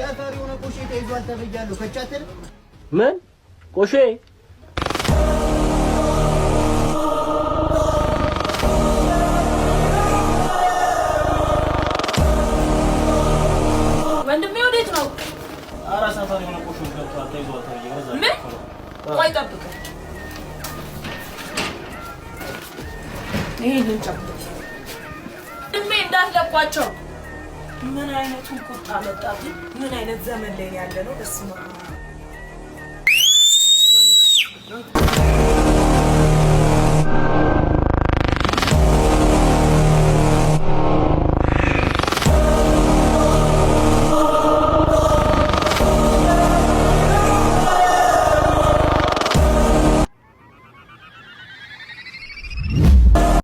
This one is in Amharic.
ሰፈር የሆነ ቆሼ ተይዟል ተብያለሁ ከቻተር ምን ቆሼ ወንድሜ ወዴት ነው አራ ሰፈር የሆነ ቆሼ ገብቷል ተይዟል ተብያለሁ ምን ቆይ ጠብቅ ይሄን ጨምር ወንድሜ እንዳትለቋቸው ምን አይነቱን ቁጣ መጣብኝ ምን አይነት ዘመን ላይ ያለ ነው በስመ አብ